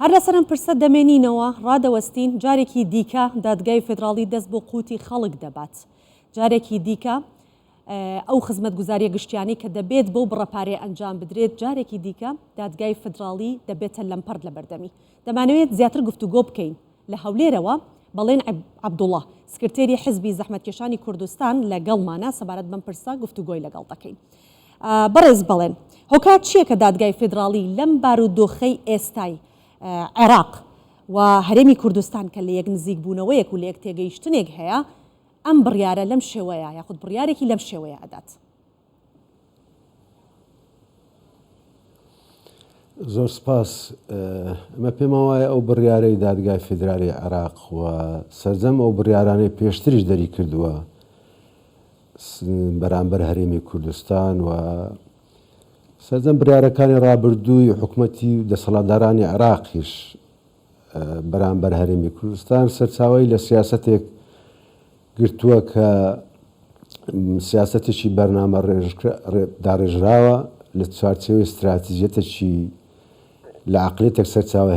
هەر لەسەرم پرسە دەمێنینەوە ڕادەوەستین جارێکی دیکە دادگای فێدراڵی دەست بۆ قوتی خەڵک دەبات. جارێکی دیکە ئەو خزمەتگوزاریە گشتیانی کە دەبێت بۆ بڕەپارێ ئەنجام بدرێت جارێکی دیکە دادگای فێدراڵی دەبێتە لەمپەر لە بەردەمی. دەمانەوێت زیاتر گفتوگۆ بکەین لە هەولێرەوە بەڵێن عەبدوڵڵا سکرتێری حزبی زەحمەتکێشانی کوردستان لەگەڵمانە سەبارەت بەم پرسە گفتوگۆی لەگەڵ دەکەین. بەڕێز بەڵێن هۆکار چییە کە دادگای فێدراڵی لەم بارودۆخەی ئێستای عێراق و هەرێمی کوردستان کە لە یەک نزیک بوونەوەیەک و لە یەک تێگەیشتنێک هەیە ئەم بڕیارە لەم شێوەیە یاخود بڕیارێکی لەم شێوەیە ئەدات؟ زۆر سپاس. ئەمە پێم وایە ئەو بڕیارەی دادگای فێدرالی عێراق و سەرجەم ئەو بڕیارانەی پێشتریش دەری کردووە بەرامبەر هەرێمی کوردستان و سەرجەم بڕیارەکانی ڕابردووی حکوومەتی دەسەڵاتدارانی عێراقیش بەرامبەر هەرێمی کوردستان سەرچاوەی لە سیاسەتێک گرتووە کە سیاسەتێکی بەرنامە داڕێژراوە لە چوارچێوەی استراتیژیەتێکی لە عەقلێتێک سەرچاوی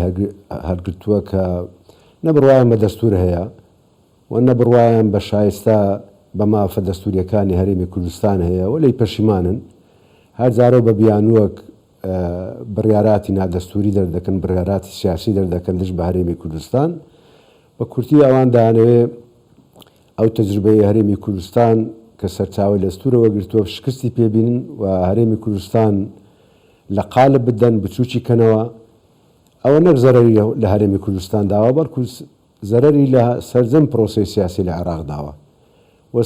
هەرگرتووە کە نەبڕوایان بە دەستور هەیە و نەبڕوایان بە شایستە بە مافە دەستوریەکانی هەرێمی کوردستان هەیە و لەی پەشیمانن. هەر جارە بە بیانووەک بڕیاراتی نادەستوری دەردەکەن، بڕیاراتی سیاسی دەردەکەن دژ بە هەرێمی کوردستان. بە کورتی ئەوان دەیانەوێت ئەو تەجروبەی هەرێمی کوردستان کە سەرچاوی لە دەستورەوە گرتووە شکستی پێبینن و هەرێمی کوردستان لە قالب بدەن بچووکی کەنەوە. ئەوە نەک زەرەری لە هەرێمی کوردستان داوە بەڵکو زەرەری لە سەرجەم پرۆسەی سیاسی لە عێراق داوە و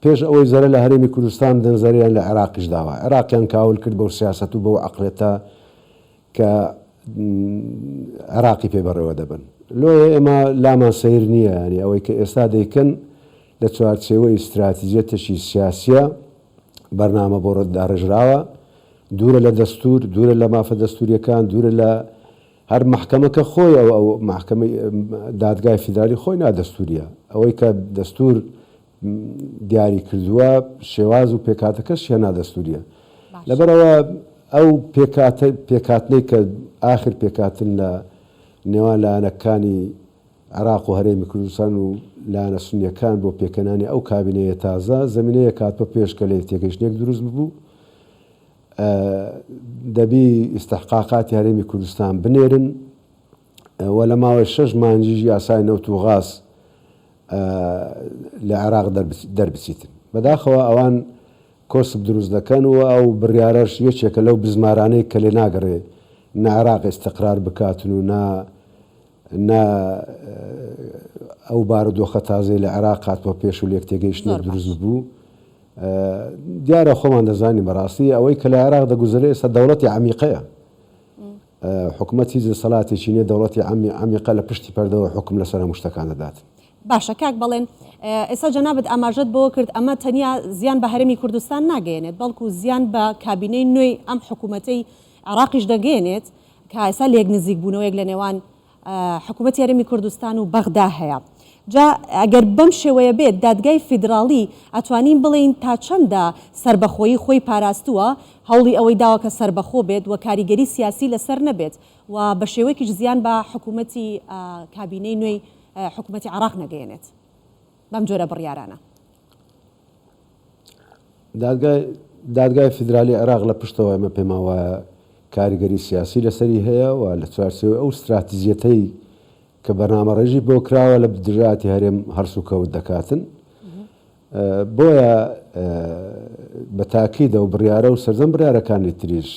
پێش ئەوەی زەرە لە هەرێمی کوردستان بدەن زەریان لە عێراقیش داوە. عێراقیان کاول کرد بەو سیاسەت و بەو عەقلێتە کە عێراقی پێبەڕێوە دەبن. لۆیە ئێمە لامان سەیر نییە، ینی ئەوەی کە ئێستا دەیکەن لە چوارچێوەی استراتیژیەتێکی سیاسیە بەرنامە بۆ ڕێژراوە، دوورە لە دەستور، دوورە لە مافە دەستوریەکان، دوورە لە هەر محکەمەکە خۆی ئەو محکەمەی دادگای فێدرالی خۆی نادەستوریە. ئەوەی کە دەستور دیاری کردووە شێواز و پێکاتەکەش هێ نادەستوریە. لەبەرەوە ئەو پێکاتنەی کە ئاخر پێکاتن لە نێوان لایەنەکانی عێراق و هەرێمی کوردستان و لایەنە سونیەکان بۆ پێکەنانی ئەو کابینەیە تازە زەمینەیە کات بە پێش کە لە تێگەیشتنێک دروست ببوو دەبی ئیستحقاقاتی هەرێمی کوردستان بنێرن و لە ماوەی 6 مانگیش یاسای نەوت و غاز لە عێراق دەربچیتن. بەداخەوە ئەوان کۆسب دروست دەکەن و ئەو بڕیارەش یەکێکە لەو بزمارانەی کە لێ ناگەڕێ نە عێراق ئیستقرار بکاتن و ئەو بارودۆخە تازەی لە عێراق هاتووە پێش و لێک تێگەیشتنێک دروست بوو. دیارە خۆمان دەزانی بەڕاستی ئەوەی کە لە عێراق دەگوزرێ ئێستا دەوڵەتی عەمیقەیە، حکوومەتی دەسەڵاتێکی نییە، دەوڵەتی عەمیقە لە پشتی پەردەوە حکم لەسەر هەموو شتەکان دەدات. باشە کاک بەڵێن ئێستا جەنابەت ئاماژەت بۆ کرد ئەمە تەنیا زیان بە هەرێمی کوردستان ناگەێنێت بەڵکو زیان بە کابینەی نوێی ئەم حکوومەتەی عێراقیش دەگەێنێت کە ئێستا لە یەک نزیک بوونەوەیەک لە نێوان حکوومەتی هەرێمی کوردستان و بەغدا هەیە. جا ئەگەر بەم شێوەیە بێت دادگای فێدراڵی ئەتوانین بڵێین تا چەندە سربەخۆیی خۆی پاراستووە هەوڵی ئەوەی داوە کە سربەخۆ بێت و کاریگەری سیاسی لەسەر نەبێت و بە شێوەیەکیش زیان بە حکوومەتی کابینەی نوێی حکوومەتی عێراق نەگەێنێت بەم جۆرە بڕیارانە؟ دادگای فێدرالی عێراق لە پشتەوە ئەمە پێما وایە کاریگەری سیاسی لەسەری هەیە و لە چوارچێوەی ئەو استراتیژیەتەی کە بەرنامە ڕێژی بۆ کراوە لە دژاتی هەرێم هەرسوکەوت دەکاتن. بۆیە بە تاکیدە و بڕیارە و سەرجەم بڕیارەکانی تریش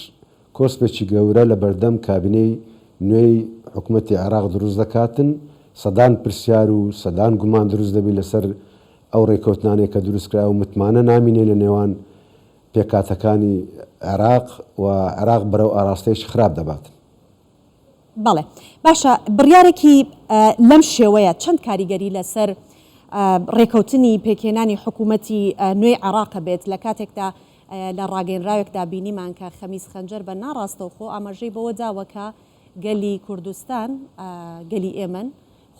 کۆسپێکی گەورە لە بەردەم کابینەی نوێی حکوومەتی عێراق دروست دەکاتن. سەدان پرسیار و سەدان گومان دروست دەبی لەسەر ئەو ڕێکەوتنانێک کە دروست کرا و متمانە نامینێ لە نێوان پێکاتەکانی عێراق و عێراق بەرەو ئاراستەیەکی خراپ دەبات. بەڵێ باشە بڕیارێکی لەم شێوەیە چەند کاریگەری لەسەر ڕێکەوتنی پێکێنانی حکوومەتی نوێی عێراقە بێت لە کاتێکدا لە ڕاگەنراوێکدا بینیمان کە خەمیس خەنجەر بە ناڕاستەوخۆ ئاماژەی بەوە داوە کە گەلی کوردستان گەلی ئێمن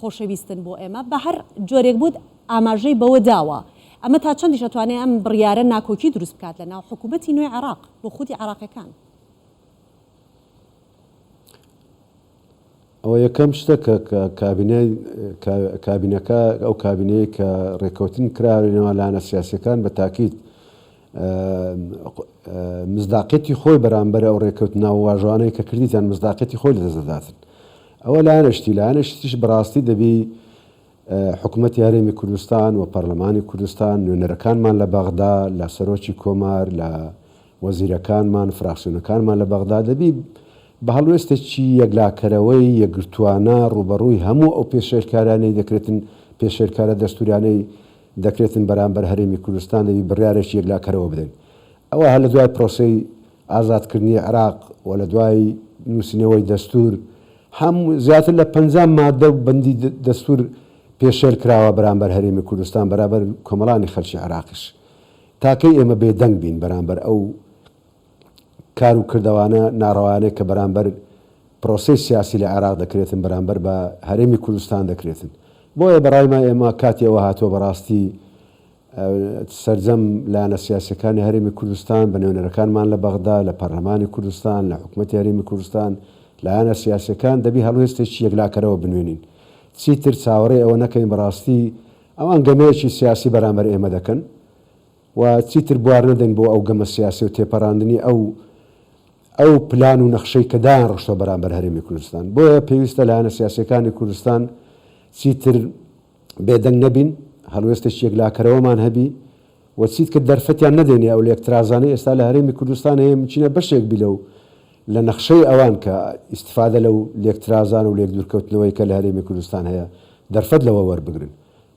خۆشەویستن بۆ ئێمە بە هەر جۆرێک بوو ئاماژەی بەوە داوە. ئەمە تا چەندیش ئەتوانێت ئەم بڕیارە ناکۆکی دروست بکات لە ناو حکوومەتی نوێی عێراق بۆ خودی عێراقیەکان؟ ئەوە یەکەم شتە کە کابینەکە ئەو کابینەیە کە ڕێکەوتن کراوێنەوە لایەنە سیاسیەکان بە تاکید مزداقەتی خۆی بەرامبەر ئەو ڕێکەوتنە و واژوانەی کە کردیتیان مزداقەتی خۆی لەدەستداتن. ئەوە لایەنەشتیش بەڕاستی دەبی حکوومەتی هەرێمی کوردستان و پەرلەمانی کوردستان نوێنەرەکانمان لە بەغدا لە سەرۆکی کۆمار لە وەزیرەکانمان فراکسیۆنەکانمان لە بەغدا دەبی بە هەڵوێستێکی یەکلاکەرەوەی یەکگرتووانە ڕوبەڕووی هەموو ئەو پێشێرکارانەی دەکرێتن پێشێرکارە دەستوریانەی دەکرێتن بەرامبەر هەرێمی کوردستان دەبی بڕیارێکی یەکلاکەرەوە بدەین. ئەوە هە لە دوای پرۆسەی ئازادکردنی عێراق و لە دوای نووسینەوەی دەستور هەموو زیاتر لە 50 مادە و بەندی دەستور پێشێر کراوە بەرامبەر هەرێمی کوردستان بەرامبەر کۆمەڵانی خەڵکی عێراقیش تاکەی ئێمە بێدەنگ بین بەرامبەر ئەو کار و کردەوانە ناڕەوانەیە کە بەرامبەر پرۆسەی سیاسی لە عێراق دەکرێتن بەرامبەر بە هەرێمی کوردستان دەکرێتن. بۆیە بەڕایما ئێمە کاتی ئەوە هاتووە بەڕاستی سەرجەم لایەنە سیاسیەکانی هەرێمی کوردستان بە نوێنەرەکانمان لە بەغدا لە پەرلەمانی کوردستان لە حکوومەتی هەرێمی کوردستان لایەنە سیاسیەکان دەبی هەڵوێستێکی یەکلاکەرەوە بنوێنین. چیتر چاوەڕێ ئەوە نەکەین بەڕاستی ئەوان گەمەیەکی سیاسی بەرامبەر ئێمە دەکەن و چیتر بوار نەدەین بۆ ئەو گەمە سیاسی و تێپەڕاندنی ئەو پلان و نەخشەی کە دایان ڕشتە بەرامبەر هەرێمی کوردستان. بۆیە پێویستە لایەنە سیاسیەکانی کوردستان چیتر بێدەنگ نەبین هەڵوێستێکی یەکلاکەرەوەمان هەبی و چیت کە دەرفەتیان نەدێنێ ئەو لێکترازانەی ئێستا لە هەرێمی کوردستان هەیە بچینە بەشێک بی لە نەخشەی ئەوان کە ئیستفادە لەو لێکترازان و لێک دوورکەوتنەوەی کە لە هەرێمی کوردستان هەیە دەرفەت لەوە وەربگرن.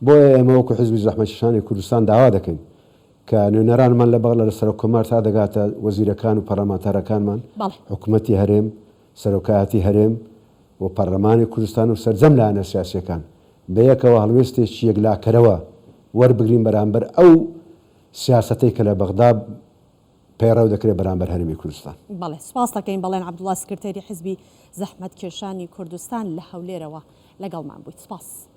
بۆیە ئێمە وەکو حیزبی زەحمەتکێشانی کوردستان داوا دەکەین کە نوێنەرانمان لە بەغدا لە سەرۆکۆمار تا دەگاتە وەزیرەکان و پەرلەمانتارەکانمان حکوومەتی هەرێم سەرۆکایەتی هەرێم و پەرلەمانی کوردستان و سەرجەم لایەنە سیاسیەکان بە یەکەوە هەڵوێستێکی یەکلاکەرەوە وەربگرین بەرامبەر ئەو سیاسەتەی کە لە بەغدا پێڕەو دەکرێت بەرامبەر هەرێمی کوردستان. بەڵێ سپاس دەکەین بەڵێن عەبدوڵڵا سکرتێری حیزبی زەحمەتکێشانی کوردستان لە هەولێرەوە لەگەڵمان بوویت. سپاس.